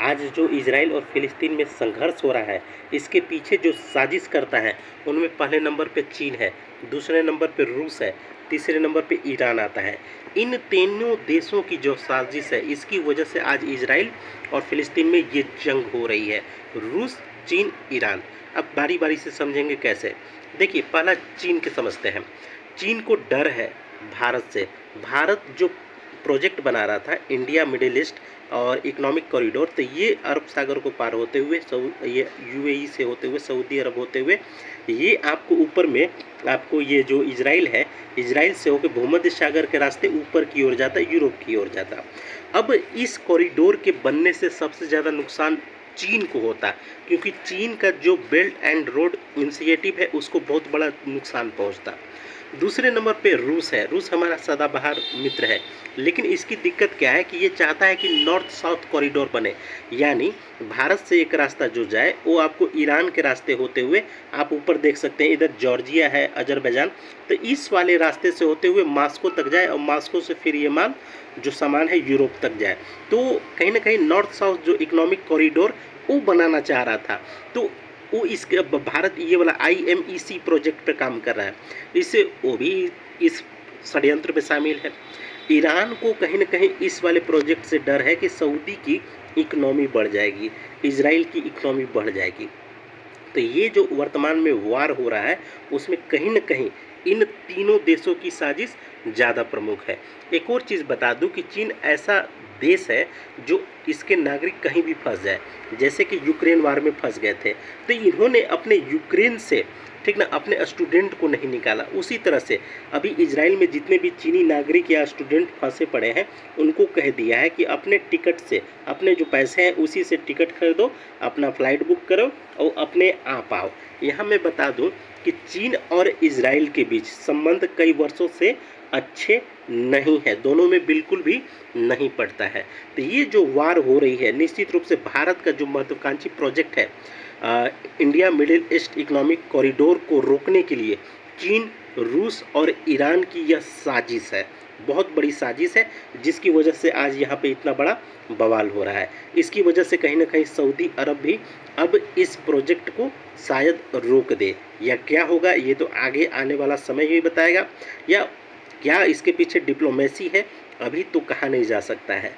आज जो इजराइल और फिलिस्तीन में संघर्ष हो रहा है, इसके पीछे जो साजिश करता है उनमें पहले नंबर पे चीन है, दूसरे नंबर पे रूस है, तीसरे नंबर पे ईरान आता है। इन तीनों देशों की जो साजिश है, इसकी वजह से आज इजराइल और फिलिस्तीन में ये जंग हो रही है। रूस, चीन, ईरान। अब बारी बारी से समझेंगे कैसे। देखिए, पहला चीन के समझते हैं। चीन को डर है भारत से। भारत जो प्रोजेक्ट बना रहा था, इंडिया मिडिल ईस्ट और इकोनॉमिक कॉरिडोर, तो ये अरब सागर को पार होते हुए ये यूएई से होते हुए, सऊदी अरब होते हुए, ये आपको ऊपर में आपको ये जो इजराइल है, इजराइल से होकर भूमध्य सागर के रास्ते ऊपर की ओर जाता है, यूरोप की ओर जाता। अब इस कॉरिडोर के बनने से सबसे ज़्यादा नुकसान चीन को होता, क्योंकि चीन का जो बेल्ट एंड रोड इनिशिएटिव है उसको बहुत बड़ा नुकसान पहुंचता। दूसरे नंबर पे रूस है। रूस हमारा सदाबहार मित्र है, लेकिन इसकी दिक्कत क्या है कि ये चाहता है कि नॉर्थ साउथ कॉरिडोर बने, यानी भारत से एक रास्ता जो जाए वो आपको ईरान के रास्ते होते हुए आप ऊपर देख सकते हैं, इधर जॉर्जिया है, अजरबैजान, तो इस वाले रास्ते से होते हुए मास्को तक जाए और मास्को से फिर ये माल जो सामान है यूरोप तक जाए। तो कहीं ना कहीं नॉर्थ साउथ जो इकोनॉमिक कॉरिडोर वो बनाना चाह रहा था। तो वो इसके भारत ये वाला IMEC प्रोजेक्ट पे काम कर रहा है, इससे वो भी इस षड्यंत्र में शामिल है। ईरान को कहीं ना कहीं इस वाले प्रोजेक्ट से डर है कि सऊदी की इकोनॉमी बढ़ जाएगी, इजराइल की इकोनॉमी बढ़ जाएगी। तो ये जो वर्तमान में वार हो रहा है उसमें कहीं ना कहीं इन तीनों देशों की साजिश ज़्यादा प्रमुख है। एक और चीज़ बता दूं कि चीन ऐसा देश है जो इसके नागरिक कहीं भी फंस जाए, जैसे कि यूक्रेन वार में फंस गए थे, तो इन्होंने अपने यूक्रेन से, ठीक ना, अपने स्टूडेंट को नहीं निकाला। उसी तरह से अभी इजराइल में जितने भी चीनी नागरिक या स्टूडेंट फंसे पड़े हैं उनको कह दिया है कि अपने टिकट से, अपने जो पैसे हैं उसी से टिकट खरीदो, अपना फ़्लाइट बुक करो और अपने आप आओ। यहाँ मैं बता दूँ कि चीन और इजराइल के बीच संबंध कई वर्षों से अच्छे नहीं है, दोनों में बिल्कुल भी नहीं पड़ता है। तो ये जो वार हो रही है, निश्चित रूप से भारत का जो महत्वाकांक्षी प्रोजेक्ट है India middle east economic corridor को रोकने के लिए चीन, रूस और ईरान की यह साजिश है, बहुत बड़ी साजिश है, जिसकी वजह से आज यहाँ पे इतना बड़ा बवाल हो रहा है। इसकी वजह से कहीं ना कहीं सऊदी अरब भी अब इस प्रोजेक्ट को शायद रोक दे, या क्या होगा ये तो आगे आने वाला समय ही बताएगा, या क्या इसके पीछे डिप्लोमेसी है, अभी तो कहा नहीं जा सकता है।